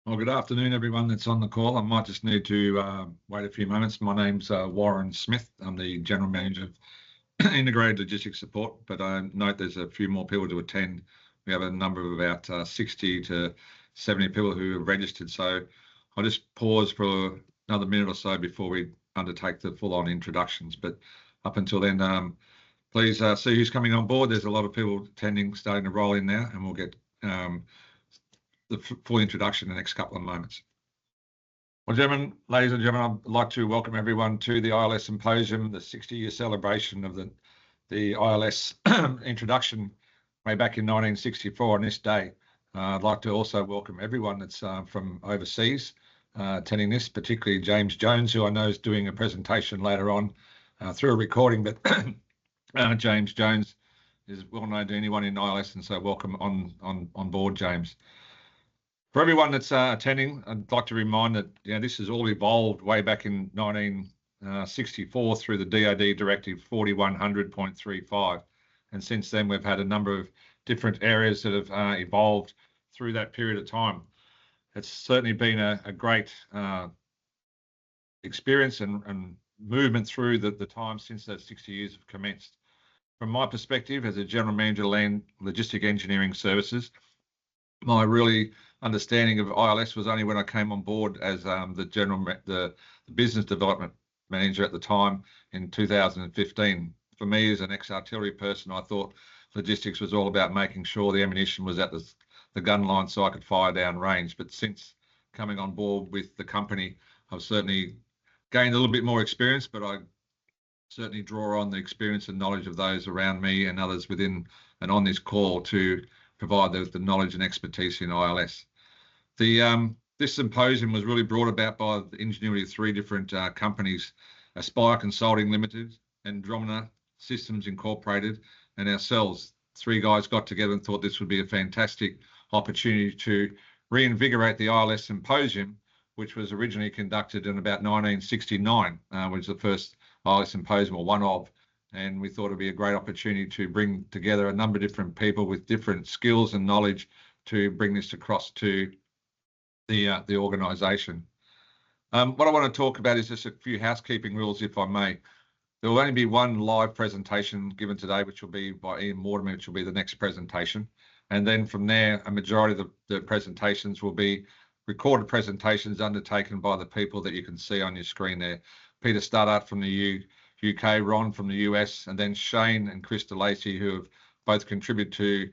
Well, good afternoon, everyone that's on the call. I might just need to wait a few moments. My name's Warren Smith. I'm the General Manager of Integrated Logistics Support, but I note there's a few more people to attend. We have a number of about 60 to 70 people who have registered. So I'll just pause for another minute or so before we undertake the full-on introductions. But up until then, please see who's coming on board. There's a lot of people attending, starting to roll in now, and we'll get the full introduction in the next couple of moments. Well, ladies and gentlemen, I'd like to welcome everyone to the ILS Symposium, the 60-year celebration of the ILS introduction way back in 1964 on this day. I'd like to also welcome everyone that's from overseas attending this, particularly James Jones, who I know is doing a presentation later on through a recording, but James Jones is well known to anyone in ILS, and so welcome on board, James. For everyone that's attending, I'd like to remind that this has all evolved way back in 1964 through the DoD Directive 4100.35, and since then we've had a number of different areas that have evolved through that period of time. It's certainly been a great experience and movement through the time since those 60 years have commenced. From my perspective as a General Manager of Land Logistic Engineering Services, my really understanding of ILS was only when I came on board as the business development manager at the time in 2015. For me, as an ex-artillery person, I thought logistics was all about making sure the ammunition was at the gun line so I could fire down range. But since coming on board with the company, I've certainly gained a little bit more experience, but I certainly draw on the experience and knowledge of those around me and others within and on this call to provide the knowledge and expertise in ILS. This symposium was really brought about by the ingenuity of three different companies: Aspire Consulting Limited, Andromeda Systems Incorporated, and ourselves. Three guys got together and thought this would be a fantastic opportunity to reinvigorate the ILS Symposium, which was originally conducted in about 1969, which was the first ILS Symposium, or one of. And we thought it'd be a great opportunity to bring together a number of different people with different skills and knowledge to bring this across to the organisation. What I want to talk about is just a few housekeeping rules, if I may. There will only be one live presentation given today, which will be by Ian Mortimer, which will be the next presentation. And then from there, a majority of the presentations will be recorded presentations undertaken by the people that you can see on your screen there. Peter Studdart from the UK, Ron from the US, and then Shane and Chris DeLacy, who have both contributed to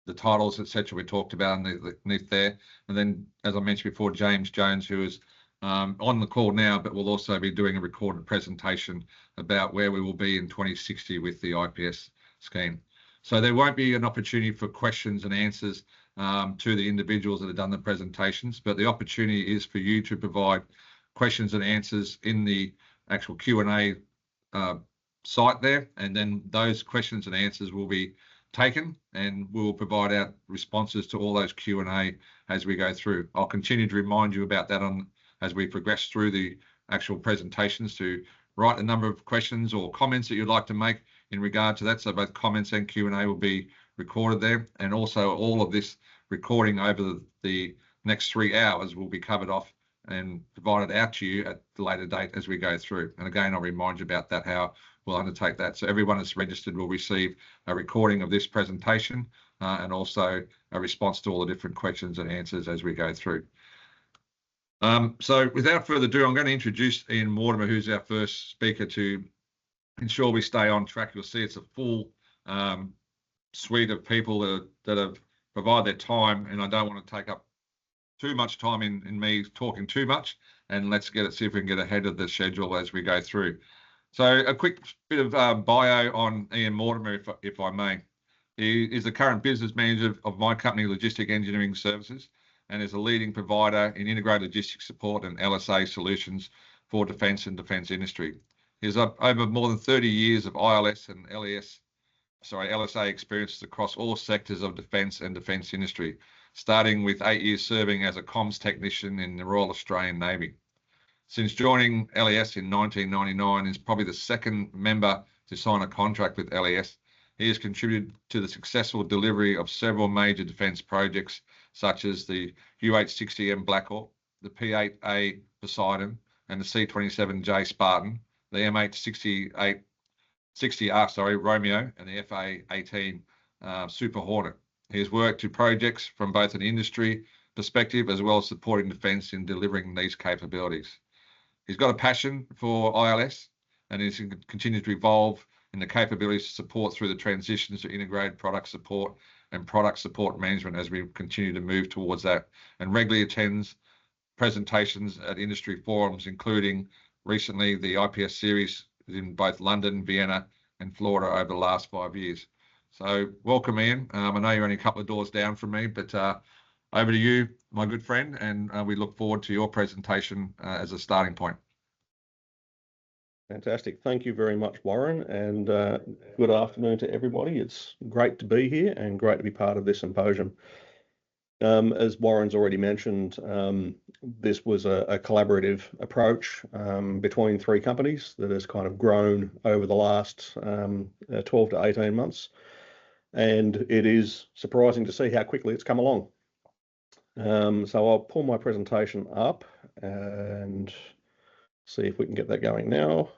the titles, etc. we talked about underneath there. And then, as I mentioned before, James Jones, who is on the call now, but will also be doing a recorded presentation about where we will be in 2060 with the IPS scheme. So there won't be an opportunity for questions and answers to the individuals that have done the presentations, but the opportunity is for you to provide questions and answers in the actual Q&A site there, and then those questions and answers will be taken and we will provide out responses to all those Q&A as we go through. I'll continue to remind you about that as we progress through the actual presentations, to write a number of questions or comments that you'd like to make in regard to that. So both comments and Q&A will be recorded there, and also all of this recording over the next 3 hours will be covered off and provided out to you at the later date as we go through. And again, I'll remind you about that, how we'll undertake that. So everyone that's registered will receive a recording of this presentation and also a response to all the different questions and answers as we go through. So without further ado, I'm going to introduce Ian Mortimer, who's our first speaker, to ensure we stay on track. You'll see it's a full suite of people that have provided their time, and I don't want to take up too much time in me talking too much, and let's see if we can get ahead of the schedule as we go through. So a quick bit of bio on Ian Mortimer, if I may. He is the current business manager of my company, Logistic Engineering Services, and is a leading provider in integrated logistics support and LSA solutions for defence and defence industry. He has over more than 30 years of ILS and LSA experiences across all sectors of defence and defence industry, starting with 8 years serving as a comms technician in the Royal Australian Navy. Since joining LES in 1999, is probably the second member to sign a contract with LES, He has contributed to the successful delivery of several major defence projects, such as the UH-60M Black Hawk, the P-8A Poseidon, and the C-27J Spartan, the MH-60R Romeo, and the FA-18 Super Hornet. He has worked to projects from both an industry perspective as well as supporting defence in delivering these capabilities. He's got a passion for ILS and is continues to evolve in the capabilities to support through the transitions to integrated product support and product support management as we continue to move towards that, and regularly attends presentations at industry forums, including recently the IPS series in both London, Vienna, and Florida over the last 5 years. So welcome, Ian. I know you're only a couple of doors down from me, but over to you, my good friend, and we look forward to your presentation as a starting point. Fantastic. Thank you very much, Warren, and good afternoon to everybody. It's great to be here and great to be part of this symposium. As Warren's already mentioned, this was a collaborative approach between 3 companies that has kind of grown over the last 12 to 18 months. And it is surprising to see how quickly it's come along. So I'll pull my presentation up and see if we can get that going now.